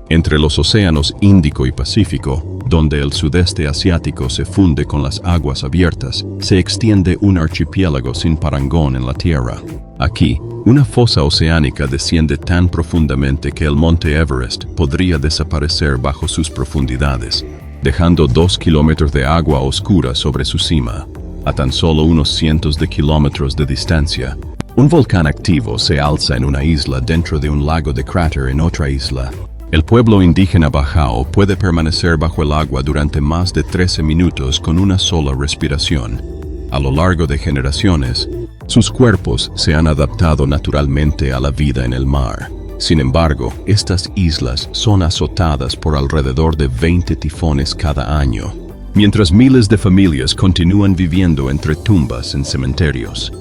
Entre los océanos Índico y Pacífico, donde el sudeste asiático se funde con las aguas abiertas, se extiende un archipiélago sin parangón en la Tierra. Aquí, una fosa oceánica desciende tan profundamente que el monte Everest podría desaparecer bajo sus profundidades, dejando 2 kilómetros de agua oscura sobre su cima. A tan solo unos cientos de kilómetros de distancia, un volcán activo se alza en una isla dentro de un lago de cráter en otra isla. El pueblo indígena Bajau puede permanecer bajo el agua durante más de 13 minutos con una sola respiración. A lo largo de generaciones, sus cuerpos se han adaptado naturalmente a la vida en el mar. Sin embargo, estas islas son azotadas por alrededor de 20 tifones cada año, mientras miles de familias continúan viviendo entre tumbas en cementerios.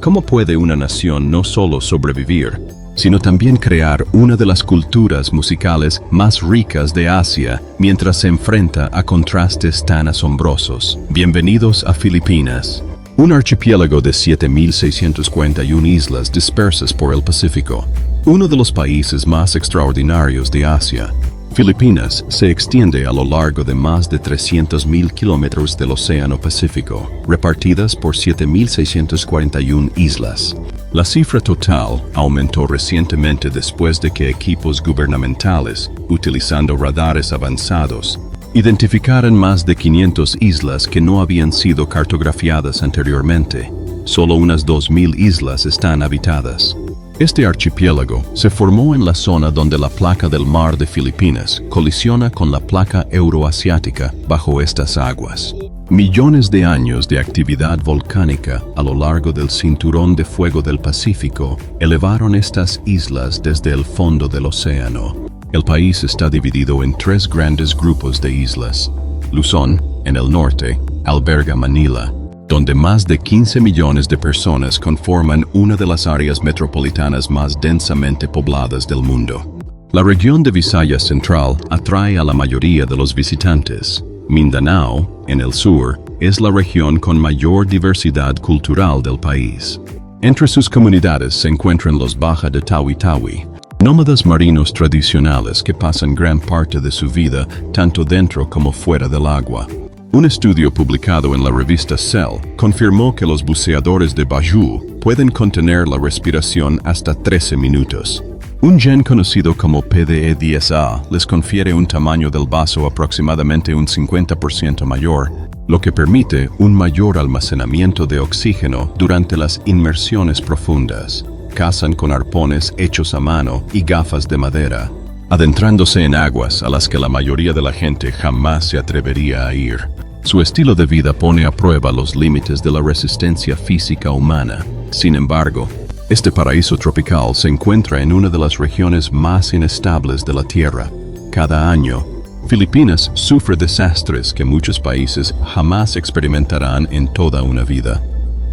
¿Cómo puede una nación no solo sobrevivir, sino también crear una de las culturas musicales más ricas de Asia mientras se enfrenta a contrastes tan asombrosos? Bienvenidos a Filipinas, un archipiélago de 7.641 islas dispersas por el Pacífico, uno de los países más extraordinarios de Asia. Filipinas se extiende a lo largo de más de 300.000 kilómetros del Océano Pacífico, repartidas por 7.641 islas. La cifra total aumentó recientemente después de que equipos gubernamentales, utilizando radares avanzados, identificaran más de 500 islas que no habían sido cartografiadas anteriormente. Solo unas 2.000 islas están habitadas. Este archipiélago se formó en la zona donde la placa del mar de Filipinas colisiona con la placa euroasiática bajo estas aguas. Millones de años de actividad volcánica a lo largo del cinturón de fuego del Pacífico elevaron estas islas desde el fondo del océano. El país está dividido en 3 grandes grupos de islas. Luzón, en el norte, alberga Manila, donde más de 15 millones de personas conforman una de las áreas metropolitanas más densamente pobladas del mundo. La región de Visayas Central atrae a la mayoría de los visitantes. Mindanao, en el sur, es la región con mayor diversidad cultural del país. Entre sus comunidades se encuentran los Baja de Tawi-Tawi, nómadas marinos tradicionales que pasan gran parte de su vida tanto dentro como fuera del agua. Un estudio publicado en la revista Cell confirmó que los buceadores de Bajau pueden contener la respiración hasta 13 minutos. Un gen conocido como PDE10A les confiere un tamaño del vaso aproximadamente un 50% mayor, lo que permite un mayor almacenamiento de oxígeno durante las inmersiones profundas. Cazan con arpones hechos a mano y gafas de madera, adentrándose en aguas a las que la mayoría de la gente jamás se atrevería a ir. Su estilo de vida pone a prueba los límites de la resistencia física humana. Sin embargo, este paraíso tropical se encuentra en una de las regiones más inestables de la Tierra. Cada año, Filipinas sufre desastres que muchos países jamás experimentarán en toda una vida.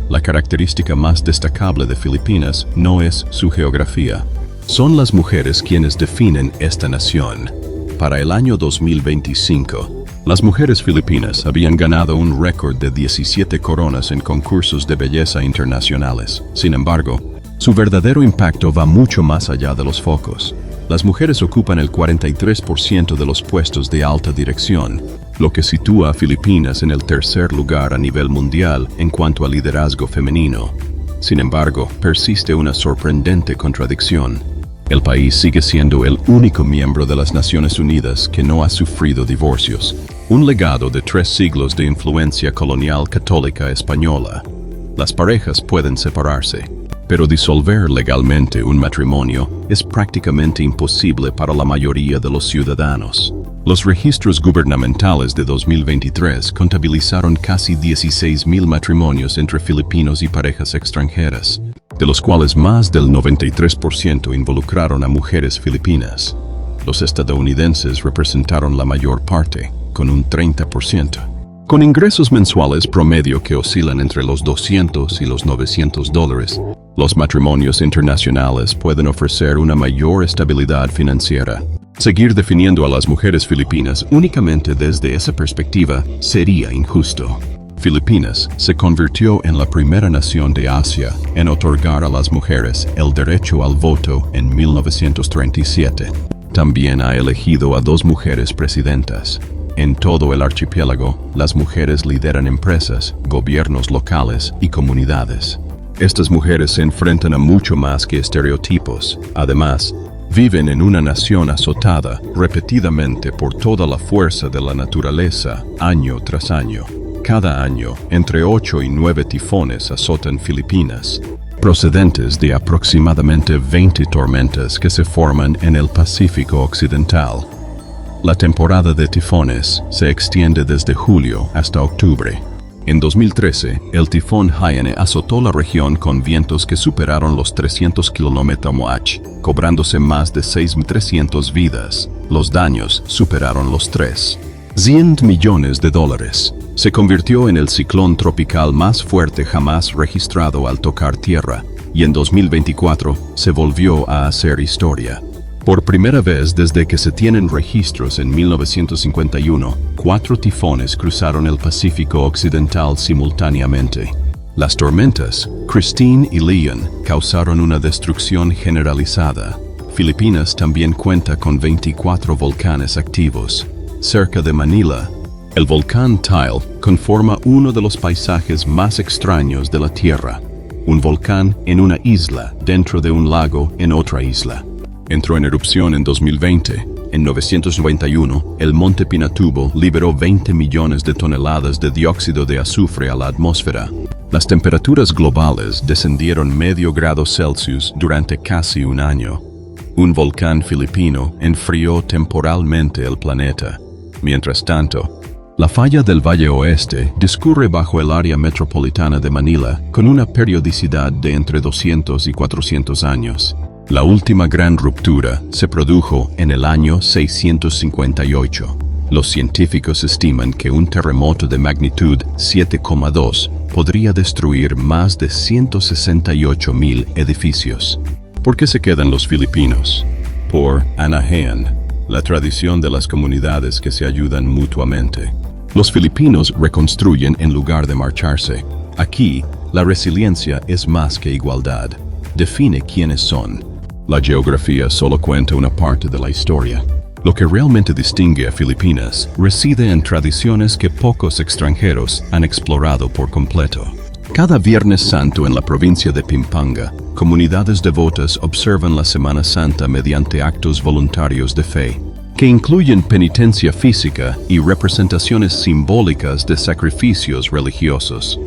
La característica más destacable de Filipinas no es su geografía. Son las mujeres quienes definen esta nación. Para el año 2025, las mujeres filipinas habían ganado un récord de 17 coronas en concursos de belleza internacionales. Sin embargo, su verdadero impacto va mucho más allá de los focos. Las mujeres ocupan el 43% de los puestos de alta dirección, lo que sitúa a Filipinas en el tercer lugar a nivel mundial en cuanto a liderazgo femenino. Sin embargo, persiste una sorprendente contradicción. El país sigue siendo el único miembro de las Naciones Unidas que no ha sufrido divorcios, un legado de 3 siglos de influencia colonial católica española. Las parejas pueden separarse, pero disolver legalmente un matrimonio es prácticamente imposible para la mayoría de los ciudadanos. Los registros gubernamentales de 2023 contabilizaron casi 16.000 matrimonios entre filipinos y parejas extranjeras, de los cuales más del 93% involucraron a mujeres filipinas. Los estadounidenses representaron la mayor parte, con un 30%. Con ingresos mensuales promedio que oscilan entre los $200 y los $900, los matrimonios internacionales pueden ofrecer una mayor estabilidad financiera. Seguir definiendo a las mujeres filipinas únicamente desde esa perspectiva sería injusto. Filipinas se convirtió en la primera nación de Asia en otorgar a las mujeres el derecho al voto en 1937. También ha elegido a 2 mujeres presidentas. En todo el archipiélago, las mujeres lideran empresas, gobiernos locales y comunidades. Estas mujeres se enfrentan a mucho más que estereotipos. Además, viven en una nación azotada repetidamente por toda la fuerza de la naturaleza, año tras año. Cada año, entre 8 y 9 tifones azotan Filipinas, procedentes de aproximadamente 20 tormentas que se forman en el Pacífico Occidental. La temporada de tifones se extiende desde julio hasta octubre. En 2013, el tifón Haiyan azotó la región con vientos que superaron los 300 km/h, cobrándose más de 6.300 vidas. Los daños superaron los 300 millones de dólares. Se convirtió en el ciclón tropical más fuerte jamás registrado al tocar tierra, y en 2024 se volvió a hacer historia. Por primera vez desde que se tienen registros en 1951, 4 tifones cruzaron el Pacífico Occidental simultáneamente. Las tormentas, Christine y Leon, causaron una destrucción generalizada. Filipinas también cuenta con 24 volcanes activos. Cerca de Manila, el volcán Tile conforma uno de los paisajes más extraños de la Tierra. Un volcán en una isla, dentro de un lago en otra isla. Entró en erupción en 2020. En 1991, el monte Pinatubo liberó 20 millones de toneladas de dióxido de azufre a la atmósfera. Las temperaturas globales descendieron medio grado Celsius durante casi un año. Un volcán filipino enfrió temporalmente el planeta. Mientras tanto, la falla del Valle Oeste discurre bajo el área metropolitana de Manila con una periodicidad de entre 200 y 400 años. La última gran ruptura se produjo en el año 658. Los científicos estiman que un terremoto de magnitud 7,2 podría destruir más de 168,000 edificios. ¿Por qué se quedan los filipinos? Por Anaheim, la tradición de las comunidades que se ayudan mutuamente. Los filipinos reconstruyen en lugar de marcharse. Aquí, la resiliencia es más que igualdad. Define quiénes son. La geografía solo cuenta una parte de la historia. Lo que realmente distingue a Filipinas reside en tradiciones que pocos extranjeros han explorado por completo. Cada Viernes Santo en la provincia de Pampanga, comunidades devotas observan la Semana Santa mediante actos voluntarios de fe, que incluyen penitencia física y representaciones simbólicas de sacrificios religiosos.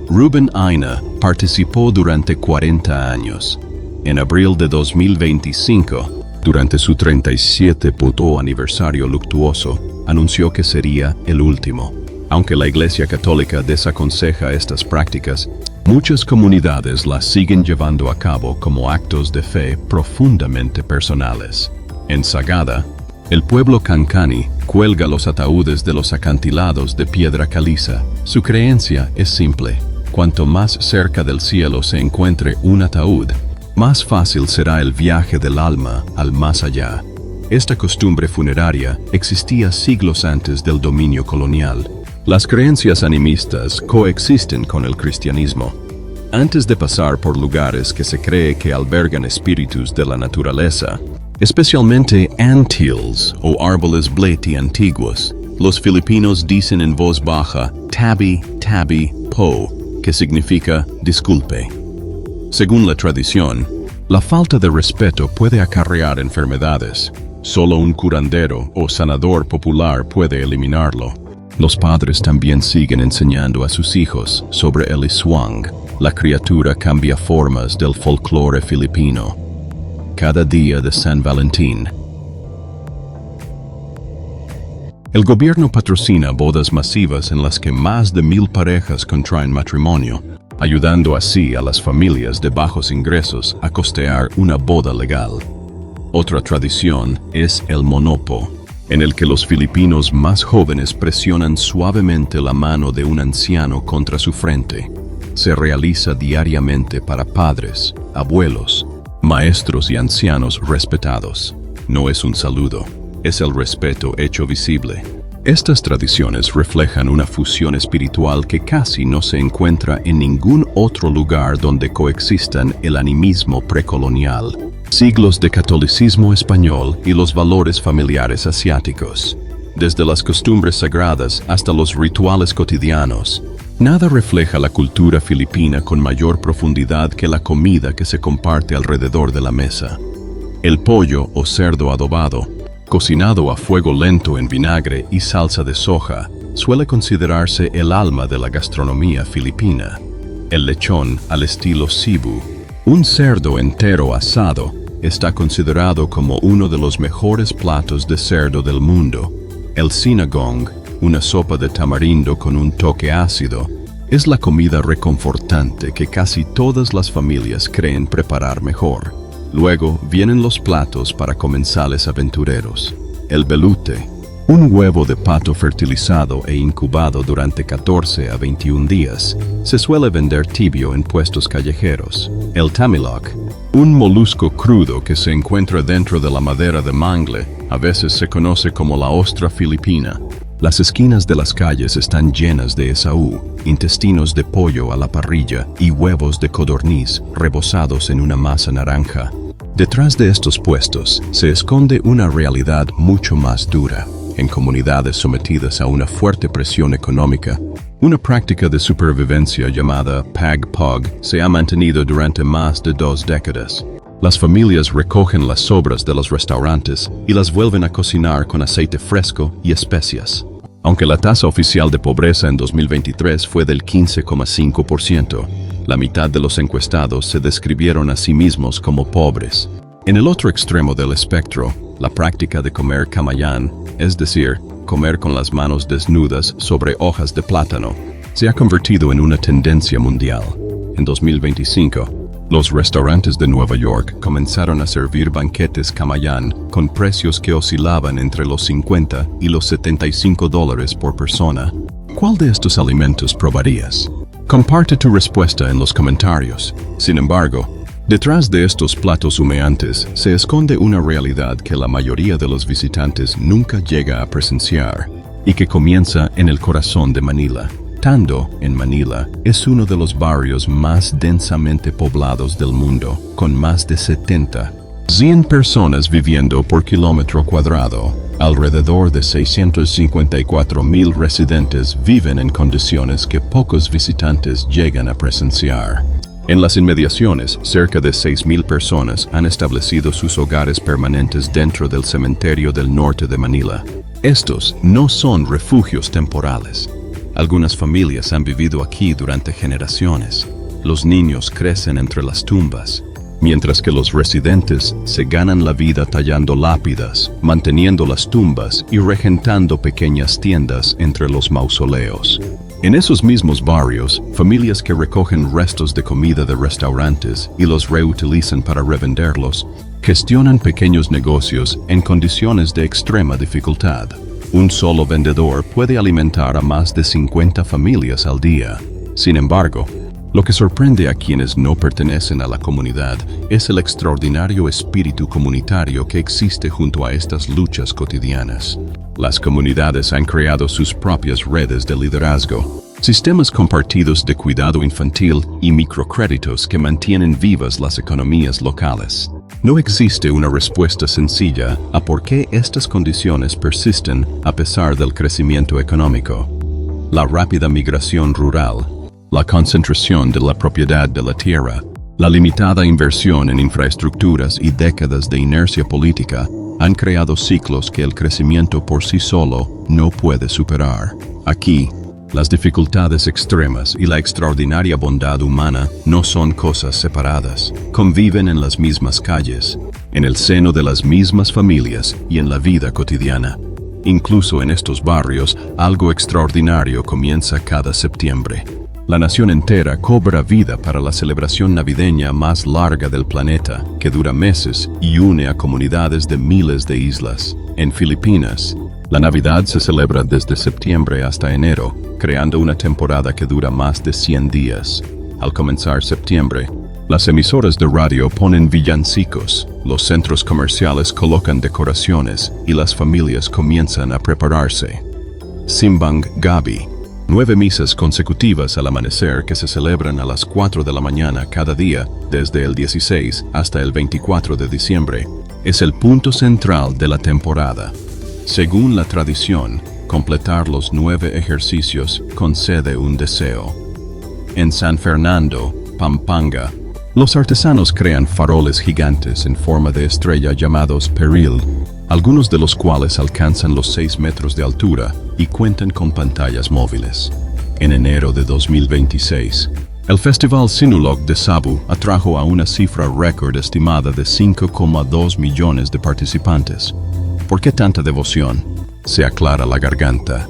Ruben Aina participó durante 40 años. En abril de 2025, durante su 37º aniversario luctuoso, anunció que sería el último. Aunque la Iglesia Católica desaconseja estas prácticas, muchas comunidades las siguen llevando a cabo como actos de fe profundamente personales. En Sagada, el pueblo Cancani cuelga los ataúdes de los acantilados de piedra caliza. Su creencia es simple: cuanto más cerca del cielo se encuentre un ataúd, más fácil será el viaje del alma al más allá. Esta costumbre funeraria existía siglos antes del dominio colonial. Las creencias animistas coexisten con el cristianismo. Antes de pasar por lugares que se cree que albergan espíritus de la naturaleza, especialmente antilles o árboles bleti antiguos, los filipinos dicen en voz baja "tabi, tabi, po", que significa disculpe. Según la tradición, la falta de respeto puede acarrear enfermedades. Solo un curandero o sanador popular puede eliminarlo. Los padres también siguen enseñando a sus hijos sobre el Iswang, la criatura cambia formas del folclore filipino. Cada día de San Valentín. El gobierno patrocina bodas masivas en las que más de 1,000 parejas contraen matrimonio, ayudando así a las familias de bajos ingresos a costear una boda legal. Otra tradición es el monopo, en el que los filipinos más jóvenes presionan suavemente la mano de un anciano contra su frente. Se realiza diariamente para padres, abuelos, maestros y ancianos respetados. No es un saludo, es el respeto hecho visible. Estas tradiciones reflejan una fusión espiritual que casi no se encuentra en ningún otro lugar donde coexistan el animismo precolonial, Siglos de catolicismo español y los valores familiares asiáticos. Desde las costumbres sagradas hasta los rituales cotidianos, nada refleja la cultura filipina con mayor profundidad que la comida que se comparte alrededor de la mesa. El pollo o cerdo adobado, cocinado a fuego lento en vinagre y salsa de soja, suele considerarse el alma de la gastronomía filipina. El lechón al estilo Cebu, un cerdo entero asado, está considerado como uno de los mejores platos de cerdo del mundo. El sinigang, una sopa de tamarindo con un toque ácido, es la comida reconfortante que casi todas las familias creen preparar mejor. Luego vienen los platos para comensales aventureros. El belute, un huevo de pato fertilizado e incubado durante 14 a 21 días, se suele vender tibio en puestos callejeros. El tamilok, un molusco crudo que se encuentra dentro de la madera de mangle, a veces se conoce como la ostra filipina. Las esquinas de las calles están llenas de esaú, intestinos de pollo a la parrilla y huevos de codorniz rebozados en una masa naranja. Detrás de estos puestos se esconde una realidad mucho más dura. En comunidades sometidas a una fuerte presión económica, una práctica de supervivencia llamada pag-pog se ha mantenido durante más de 2 décadas. Las familias recogen las sobras de los restaurantes y las vuelven a cocinar con aceite fresco y especias. Aunque la tasa oficial de pobreza en 2023 fue del 15,5%, la mitad de los encuestados se describieron a sí mismos como pobres. En el otro extremo del espectro, la práctica de comer kamayán, es decir, comer con las manos desnudas sobre hojas de plátano, se ha convertido en una tendencia mundial. En 2025, los restaurantes de Nueva York comenzaron a servir banquetes kamayán con precios que oscilaban entre los $50 y los $75 por persona. ¿Cuál de estos alimentos probarías? Comparte tu respuesta en los comentarios. Sin embargo, detrás de estos platos humeantes se esconde una realidad que la mayoría de los visitantes nunca llega a presenciar y que comienza en el corazón de Manila. Tando, en Manila, es uno de los barrios más densamente poblados del mundo, con más de 100 personas viviendo por kilómetro cuadrado. Alrededor de 654,000 residentes viven en condiciones que pocos visitantes llegan a presenciar. En las inmediaciones, cerca de 6,000 personas han establecido sus hogares permanentes dentro del cementerio del norte de Manila. Estos no son refugios temporales. Algunas familias han vivido aquí durante generaciones. Los niños crecen entre las tumbas, mientras que los residentes se ganan la vida tallando lápidas, manteniendo las tumbas y regentando pequeñas tiendas entre los mausoleos. En esos mismos barrios, familias que recogen restos de comida de restaurantes y los reutilizan para revenderlos, gestionan pequeños negocios en condiciones de extrema dificultad. Un solo vendedor puede alimentar a más de 50 familias al día. Sin embargo, lo que sorprende a quienes no pertenecen a la comunidad es el extraordinario espíritu comunitario que existe junto a estas luchas cotidianas. Las comunidades han creado sus propias redes de liderazgo, sistemas compartidos de cuidado infantil y microcréditos que mantienen vivas las economías locales. No existe una respuesta sencilla a por qué estas condiciones persisten a pesar del crecimiento económico. La rápida migración rural, la concentración de la propiedad de la tierra, la limitada inversión en infraestructuras y décadas de inercia política han creado ciclos que el crecimiento por sí solo no puede superar. Aquí, las dificultades extremas y la extraordinaria bondad humana no son cosas separadas. Conviven en las mismas calles, en el seno de las mismas familias y en la vida cotidiana. Incluso en estos barrios, algo extraordinario comienza cada septiembre. La nación entera cobra vida para la celebración navideña más larga del planeta, que dura meses y une a comunidades de miles de islas. En Filipinas, la Navidad se celebra desde septiembre hasta enero, creando una temporada que dura más de 100 días. Al comenzar septiembre, las emisoras de radio ponen villancicos, los centros comerciales colocan decoraciones y las familias comienzan a prepararse. Simbang Gabi, 9 misas consecutivas al amanecer que se celebran a las 4 de la mañana cada día, desde el 16 hasta el 24 de diciembre, es el punto central de la temporada. Según la tradición, completar los 9 ejercicios concede un deseo. En San Fernando, Pampanga, los artesanos crean faroles gigantes en forma de estrella llamados peril, algunos de los cuales alcanzan los 6 metros de altura y cuentan con pantallas móviles. En enero de 2026, el Festival Sinulog de Sabu atrajo a una cifra récord estimada de 5,2 millones de participantes. ¿Por qué tanta devoción? Se aclara la garganta.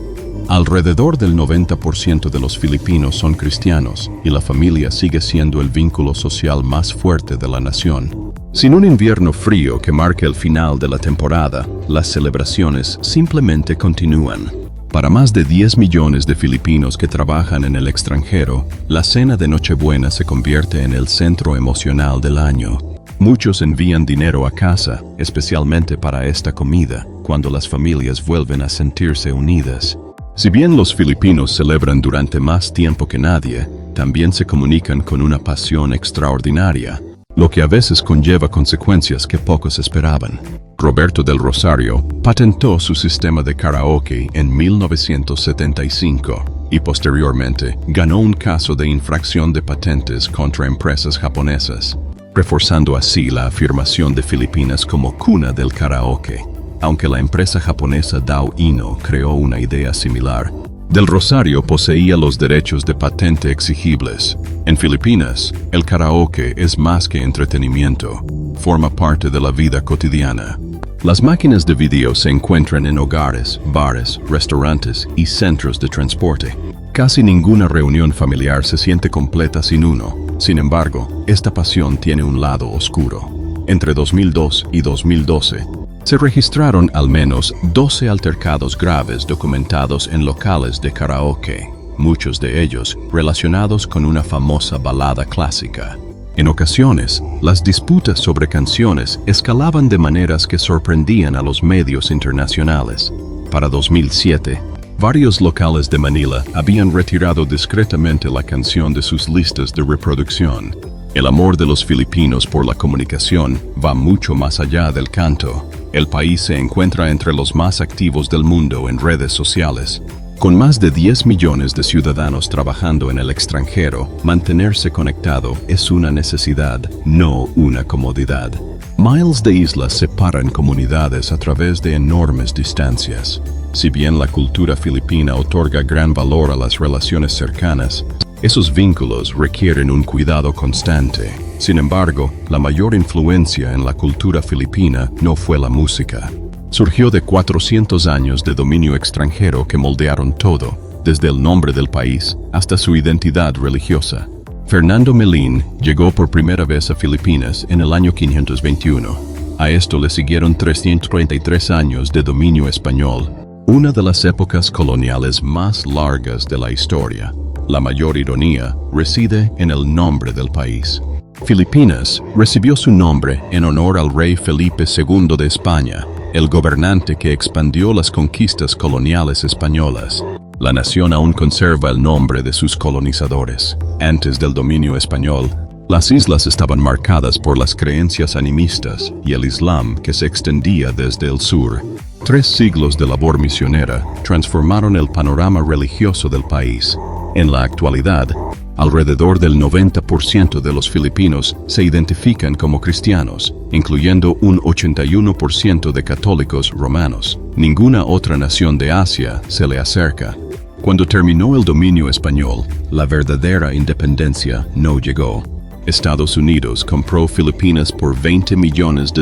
Alrededor del 90% de los filipinos son cristianos y la familia sigue siendo el vínculo social más fuerte de la nación. Sin un invierno frío que marque el final de la temporada, las celebraciones simplemente continúan. Para más de 10 millones de filipinos que trabajan en el extranjero, la cena de Nochebuena se convierte en el centro emocional del año. Muchos envían dinero a casa, especialmente para esta comida, cuando las familias vuelven a sentirse unidas. Si bien los filipinos celebran durante más tiempo que nadie, también se comunican con una pasión extraordinaria, lo que a veces conlleva consecuencias que pocos esperaban. Roberto del Rosario patentó su sistema de karaoke en 1975 y posteriormente ganó un caso de infracción de patentes contra empresas japonesas, reforzando así la afirmación de Filipinas como cuna del karaoke. Aunque la empresa japonesa Dao Ino creó una idea similar, Del Rosario poseía los derechos de patente exigibles. En Filipinas, el karaoke es más que entretenimiento, forma parte de la vida cotidiana. Las máquinas de video se encuentran en hogares, bares, restaurantes y centros de transporte. Casi ninguna reunión familiar se siente completa sin uno. Sin embargo, esta pasión tiene un lado oscuro. Entre 2002 y 2012, se registraron al menos 12 altercados graves documentados en locales de karaoke, muchos de ellos relacionados con una famosa balada clásica. En ocasiones, las disputas sobre canciones escalaban de maneras que sorprendían a los medios internacionales. Para 2007, varios locales de Manila habían retirado discretamente la canción de sus listas de reproducción. El amor de los filipinos por la comunicación va mucho más allá del canto. El país se encuentra entre los más activos del mundo en redes sociales. Con más de 10 millones de ciudadanos trabajando en el extranjero, mantenerse conectado es una necesidad, no una comodidad. Miles de islas separan comunidades a través de enormes distancias. Si bien la cultura filipina otorga gran valor a las relaciones cercanas, esos vínculos requieren un cuidado constante. Sin embargo, la mayor influencia en la cultura filipina no fue la música. Surgió de 400 años de dominio extranjero que moldearon todo, desde el nombre del país hasta su identidad religiosa. Fernando Melín llegó por primera vez a Filipinas en el año 521. A esto le siguieron 333 años de dominio español, una de las épocas coloniales más largas de la historia. La mayor ironía reside en el nombre del país. Filipinas recibió su nombre en honor al rey Felipe II de España, el gobernante que expandió las conquistas coloniales españolas. La nación aún conserva el nombre de sus colonizadores. Antes del dominio español, las islas estaban marcadas por las creencias animistas y el Islam que se extendía desde el sur. 3 siglos de labor misionera transformaron el panorama religioso del país. En la actualidad, alrededor del 90% de los filipinos se identifican como cristianos, incluyendo un 81% de católicos romanos. Ninguna otra nación de Asia se le acerca. Cuando terminó el dominio español, la verdadera independencia no llegó. Estados Unidos compró Filipinas por $20 millones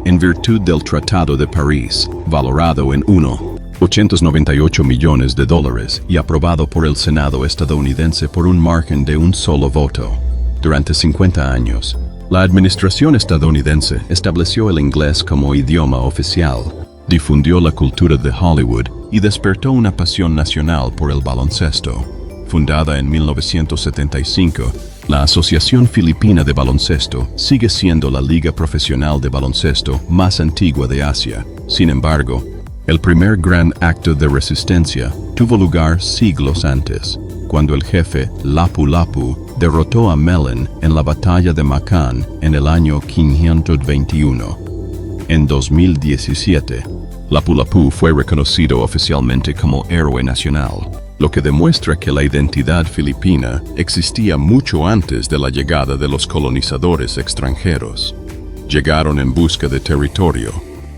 en virtud del Tratado de París, valorado en $898 millones y aprobado por el Senado estadounidense por un margen de un solo voto. Durante 50 años, la administración estadounidense estableció el inglés como idioma oficial, difundió la cultura de Hollywood y despertó una pasión nacional por el baloncesto. Fundada en 1975, la Asociación Filipina de Baloncesto sigue siendo la liga profesional de baloncesto más antigua de Asia. Sin embargo, El primer gran acto de resistencia tuvo lugar siglos antes, cuando el jefe Lapu Lapu derrotó a Melen en la batalla de Macán en el año 521. En 2017, Lapu Lapu fue reconocido oficialmente como héroe nacional, lo que demuestra que la identidad filipina existía mucho antes de la llegada de los colonizadores extranjeros. Llegaron en busca de territorio,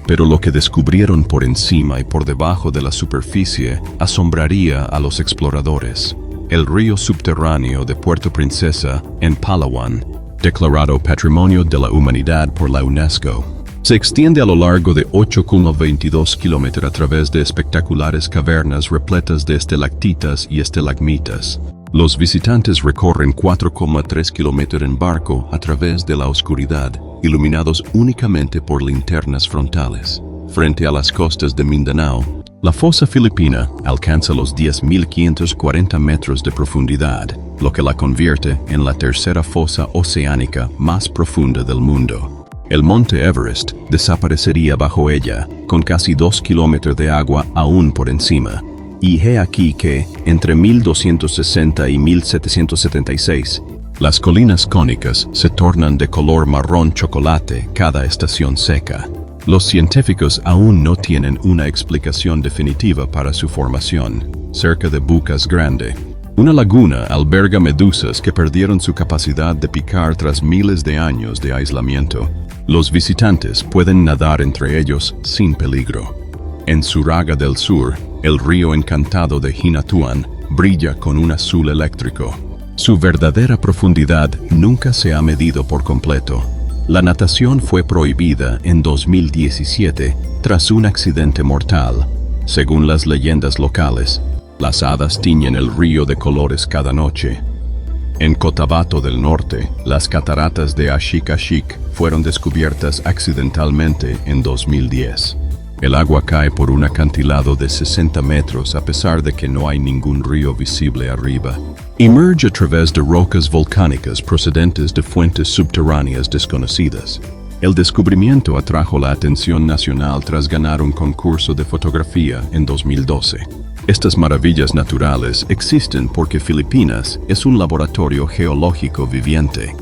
pero lo que descubrieron por encima y por debajo de la superficie asombraría a los exploradores. El río subterráneo de Puerto Princesa, en Palawan, declarado Patrimonio de la Humanidad por la UNESCO, se extiende a lo largo de 8,22 kilómetros a través de espectaculares cavernas repletas de estalactitas y estalagmitas. Los visitantes recorren 4,3 kilómetros en barco a través de la oscuridad, iluminados únicamente por linternas frontales. Frente a las costas de Mindanao, la fosa filipina alcanza los 10.540 metros de profundidad, lo que la convierte en la tercera fosa oceánica más profunda del mundo. El monte Everest desaparecería bajo ella, con casi 2 kilómetros de agua aún por encima. Y he aquí que, entre 1260 y 1776, las colinas cónicas se tornan de color marrón chocolate cada estación seca. Los científicos aún no tienen una explicación definitiva para su formación. Cerca de Bucas Grande, una laguna alberga medusas que perdieron su capacidad de picar tras miles de años de aislamiento. Los visitantes pueden nadar entre ellos sin peligro. En Suraga del Sur, el río encantado de Hinatuan brilla con un azul eléctrico. Su verdadera profundidad nunca se ha medido por completo. La natación fue prohibida en 2017 tras un accidente mortal. Según las leyendas locales, las hadas tiñen el río de colores cada noche. En Cotabato del Norte, las cataratas de Ashik Ashik fueron descubiertas accidentalmente en 2010. El agua cae por un acantilado de 60 metros a pesar de que no hay ningún río visible arriba. Emerge a través de rocas volcánicas procedentes de fuentes subterráneas desconocidas. El descubrimiento atrajo la atención nacional tras ganar un concurso de fotografía en 2012. Estas maravillas naturales existen porque Filipinas es un laboratorio geológico viviente.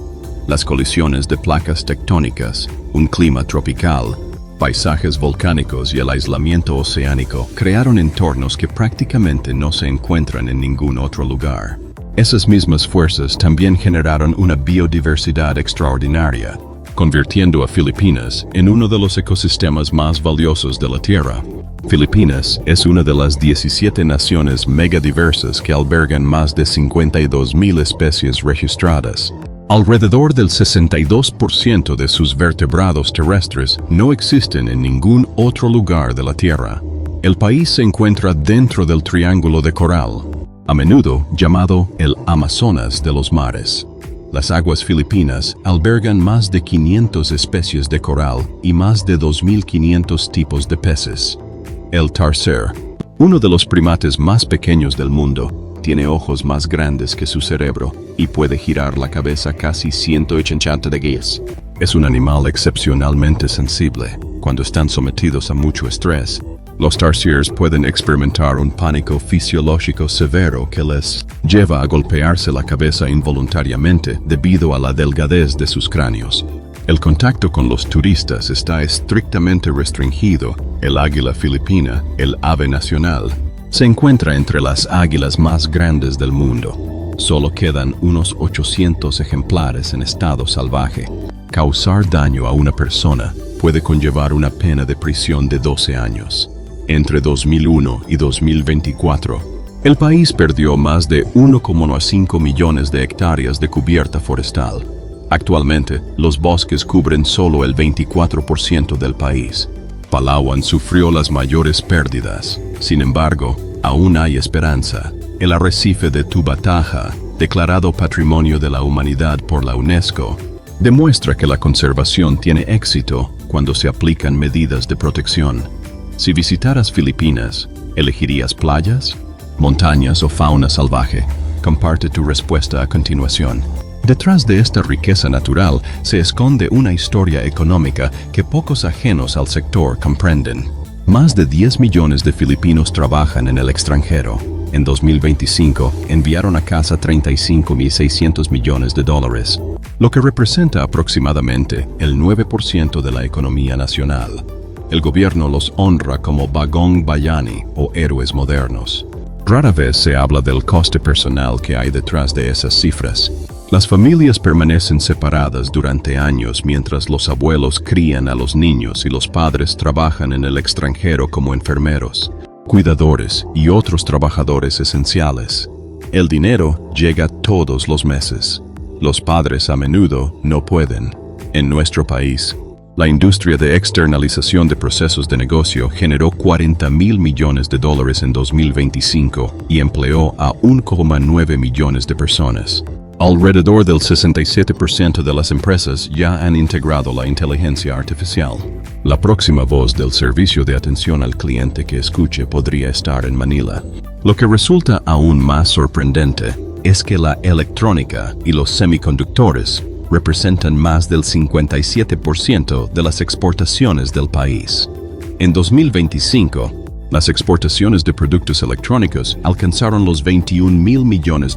Las colisiones de placas tectónicas, un clima tropical, paisajes volcánicos y el aislamiento oceánico crearon entornos que prácticamente no se encuentran en ningún otro lugar. Esas mismas fuerzas también generaron una biodiversidad extraordinaria, convirtiendo a Filipinas en uno de los ecosistemas más valiosos de la Tierra. Filipinas es una de las 17 naciones megadiversas que albergan más de 52,000 especies registradas. Alrededor del 62% de sus vertebrados terrestres no existen en ningún otro lugar de la Tierra. El país se encuentra dentro del Triángulo de Coral, a menudo llamado el Amazonas de los mares. Las aguas filipinas albergan más de 500 especies de coral y más de 2.500 tipos de peces. El tarsier, uno de los primates más pequeños del mundo, tiene ojos más grandes que su cerebro y puede girar la cabeza casi 180 grados. Es un animal excepcionalmente sensible. Cuando están sometidos a mucho estrés, los tarsiers pueden experimentar un pánico fisiológico severo que les lleva a golpearse la cabeza involuntariamente debido a la delgadez de sus cráneos. El contacto con los turistas está estrictamente restringido. El águila filipina, el ave nacional, se encuentra entre las águilas más grandes del mundo. Solo quedan unos 800 ejemplares en estado salvaje. Causar daño a una persona puede conllevar una pena de prisión de 12 años. Entre 2001 y 2024, el país perdió más de 1,5 millones de hectáreas de cubierta forestal. Actualmente, los bosques cubren solo el 24% del país. Palawan sufrió las mayores pérdidas. Sin embargo, aún hay esperanza. El arrecife de Tubataha, declarado Patrimonio de la Humanidad por la UNESCO, demuestra que la conservación tiene éxito cuando se aplican medidas de protección. Si visitaras Filipinas, ¿elegirías playas, montañas o fauna salvaje? Comparte tu respuesta a continuación. Detrás de esta riqueza natural se esconde una historia económica que pocos ajenos al sector comprenden. Más de 10 millones de filipinos trabajan en el extranjero. En 2025, enviaron a casa $35.600 millones, lo que representa aproximadamente el 9% de la economía nacional. El gobierno los honra como Bagong Bayani o héroes modernos. Rara vez se habla del coste personal que hay detrás de esas cifras. Las familias permanecen separadas durante años mientras los abuelos crían a los niños y los padres trabajan en el extranjero como enfermeros, cuidadores y otros trabajadores esenciales. El dinero llega todos los meses. Los padres a menudo no pueden. En nuestro país, la industria de externalización de procesos de negocio generó $40.000 millones en 2025 y empleó a 1,9 millones de personas. Alrededor del 67% de las empresas ya han integrado la inteligencia artificial. La próxima voz del servicio de atención al cliente que escuche podría estar en Manila. Lo que resulta aún más sorprendente es que la electrónica y los semiconductores representan más del 57% de las exportaciones del país. En 2025, las exportaciones de productos electrónicos alcanzaron los $21.000 millones.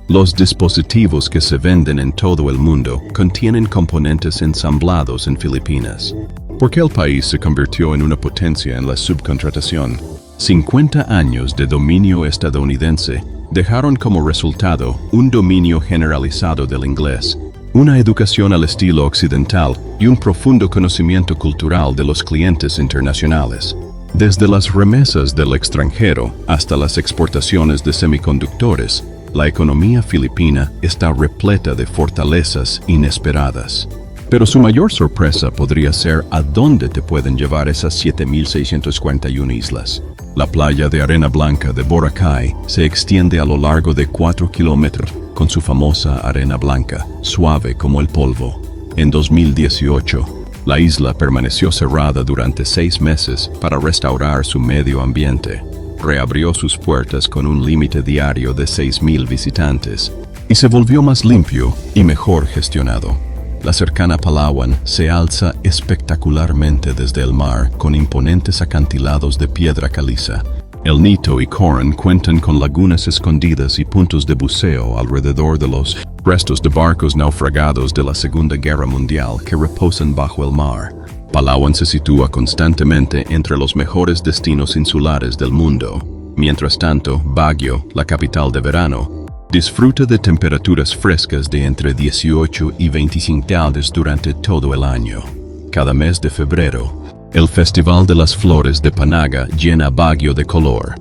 Los dispositivos que se venden en todo el mundo contienen componentes ensamblados en Filipinas. ¿Por qué el país se convirtió en una potencia en la subcontratación? 50 años de dominio estadounidense dejaron como resultado un dominio generalizado del inglés, una educación al estilo occidental y un profundo conocimiento cultural de los clientes internacionales. Desde las remesas del extranjero hasta las exportaciones de semiconductores, la economía filipina está repleta de fortalezas inesperadas. Pero su mayor sorpresa podría ser a dónde te pueden llevar esas 7.641 islas. La playa de arena blanca de Boracay se extiende a lo largo de 4 kilómetros, con su famosa arena blanca, suave como el polvo. En 2018, la isla permaneció cerrada durante 6 meses para restaurar su medio ambiente. Reabrió sus puertas con un límite diario de 6.000 visitantes y se volvió más limpio y mejor gestionado. La cercana Palawan se alza espectacularmente desde el mar con imponentes acantilados de piedra caliza. El Nito y Coron cuentan con lagunas escondidas y puntos de buceo alrededor de los restos de barcos naufragados de la Segunda Guerra Mundial que reposan bajo el mar. Palawan se sitúa constantemente entre los mejores destinos insulares del mundo. Mientras tanto, Baguio, la capital de verano, disfruta de temperaturas frescas de entre 18 y 25 grados durante todo el año. Cada mes de febrero, el Festival de las Flores de Panaga llena Baguio de color.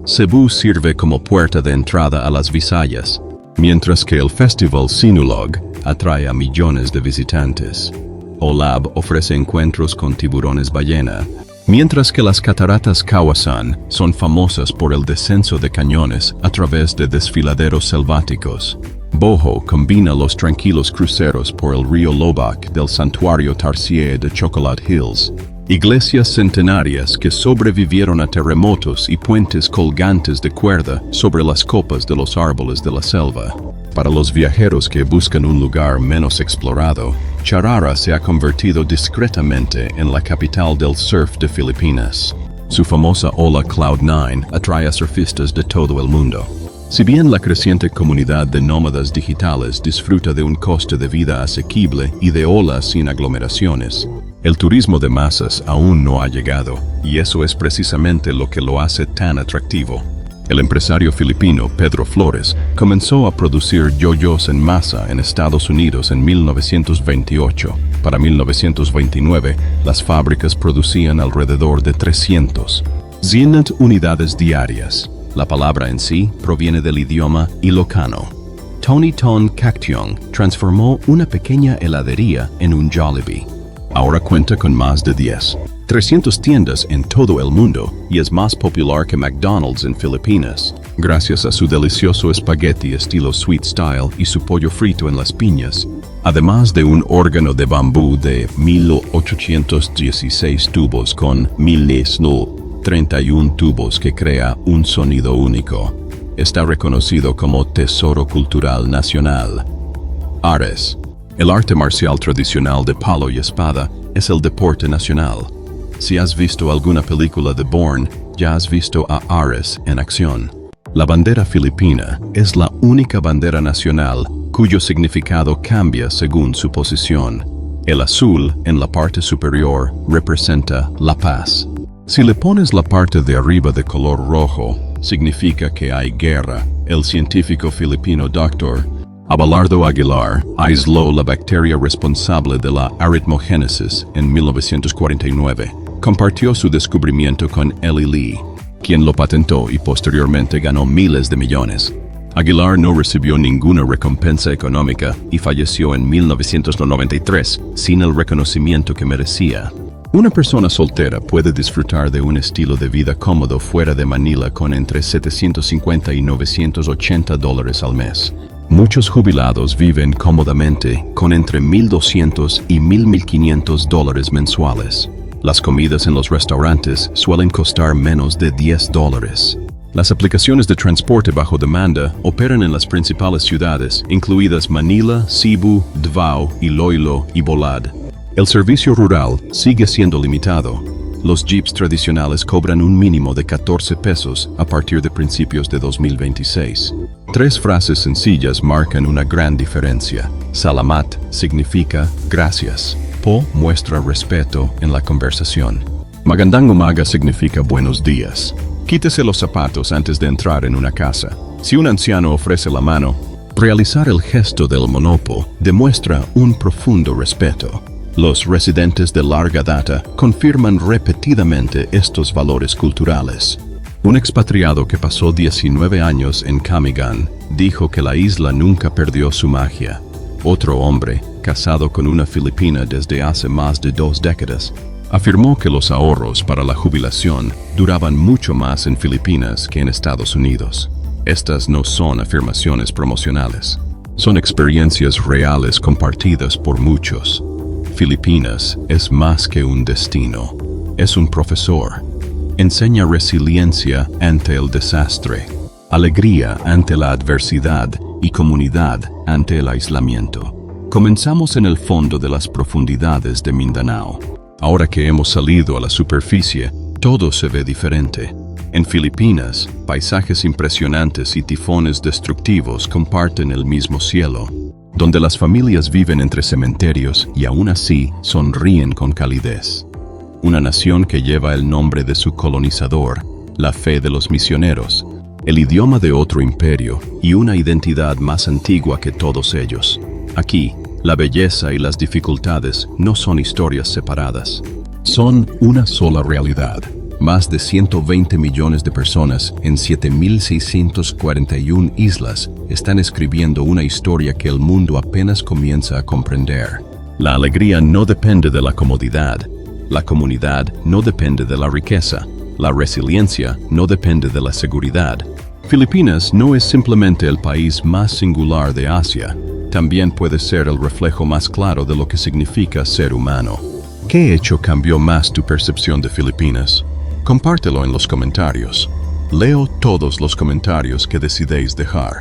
Cebu sirve como puerta de entrada a las Visayas, mientras que el Festival Sinulog atrae a millones de visitantes. Olab ofrece encuentros con tiburones ballena, mientras que las cataratas Kawasan son famosas por el descenso de cañones a través de desfiladeros selváticos. Boho combina los tranquilos cruceros por el río Lobac del santuario Tarsier de Chocolate Hills. Iglesias centenarias que sobrevivieron a terremotos y puentes colgantes de cuerda sobre las copas de los árboles de la selva. Para los viajeros que buscan un lugar menos explorado, Charara se ha convertido discretamente en la capital del surf de Filipinas. Su famosa ola Cloud9 atrae a surfistas de todo el mundo. Si bien la creciente comunidad de nómadas digitales disfruta de un coste de vida asequible y de olas sin aglomeraciones, el turismo de masas aún no ha llegado, y eso es precisamente lo que lo hace tan atractivo. El empresario filipino Pedro Flores comenzó a producir yoyos en masa en Estados Unidos en 1928. Para 1929, las fábricas producían alrededor de 300 unidades diarias. La palabra en sí proviene del idioma ilocano. Tony Ton Cactiong transformó una pequeña heladería en un Jollibee. Ahora cuenta con más de 300 tiendas en todo el mundo y es más popular que McDonald's en Filipinas, gracias a su delicioso espagueti estilo sweet style y su pollo frito en las piñas, además de un órgano de bambú de 1816 tubos con 1031 tubos que crea un sonido único. Está reconocido como Tesoro Cultural Nacional. Artes. El arte marcial tradicional de palo y espada es el deporte nacional. Si has visto alguna película de Bourne, ya has visto a Ares en acción. La bandera filipina es la única bandera nacional cuyo significado cambia según su posición. El azul en la parte superior representa la paz. Si le pones la parte de arriba de color rojo, significa que hay guerra. El científico filipino Dr. Abelardo Aguilar aisló la bacteria responsable de la aritmogénesis en 1949. Compartió su descubrimiento con Eli Lee, quien lo patentó y posteriormente ganó miles de millones. Aguilar no recibió ninguna recompensa económica y falleció en 1993 sin el reconocimiento que merecía. Una persona soltera puede disfrutar de un estilo de vida cómodo fuera de Manila con entre $750 y $980 al mes. Muchos jubilados viven cómodamente con entre $1,200 y $1,500 mensuales. Las comidas en los restaurantes suelen costar menos de $10. Las aplicaciones de transporte bajo demanda operan en las principales ciudades, incluidas Manila, Cebu, Davao, Iloilo y Bolad. El servicio rural sigue siendo limitado. Los jeeps tradicionales cobran un mínimo de 14 pesos a partir de principios de 2026. 3 frases sencillas marcan una gran diferencia. Salamat significa gracias. Po muestra respeto en la conversación. Magandang umaga significa buenos días. Quítese los zapatos antes de entrar en una casa. Si un anciano ofrece la mano, realizar el gesto del monopo demuestra un profundo respeto. Los residentes de larga data confirman repetidamente estos valores culturales. Un expatriado que pasó 19 años en Camigan dijo que la isla nunca perdió su magia. Otro hombre, casado con una filipina desde hace más de 2 décadas, afirmó que los ahorros para la jubilación duraban mucho más en Filipinas que en Estados Unidos. Estas no son afirmaciones promocionales, son experiencias reales compartidas por muchos. Filipinas es más que un destino, es un profesor. Enseña resiliencia ante el desastre, alegría ante la adversidad y comunidad ante el aislamiento. Comenzamos en el fondo de las profundidades de Mindanao. Ahora que hemos salido a la superficie, todo se ve diferente. En Filipinas, paisajes impresionantes y tifones destructivos comparten el mismo cielo, donde las familias viven entre cementerios y aún así sonríen con calidez. Una nación que lleva el nombre de su colonizador, la fe de los misioneros, el idioma de otro imperio y una identidad más antigua que todos ellos. Aquí, la belleza y las dificultades no son historias separadas. Son una sola realidad. Más de 120 millones de personas en 7,641 islas están escribiendo una historia que el mundo apenas comienza a comprender. La alegría no depende de la comodidad. La comunidad no depende de la riqueza. La resiliencia no depende de la seguridad. Filipinas no es simplemente el país más singular de Asia. También puede ser el reflejo más claro de lo que significa ser humano. ¿Qué hecho cambió más tu percepción de Filipinas? Compártelo en los comentarios. Leo todos los comentarios que decidéis dejar.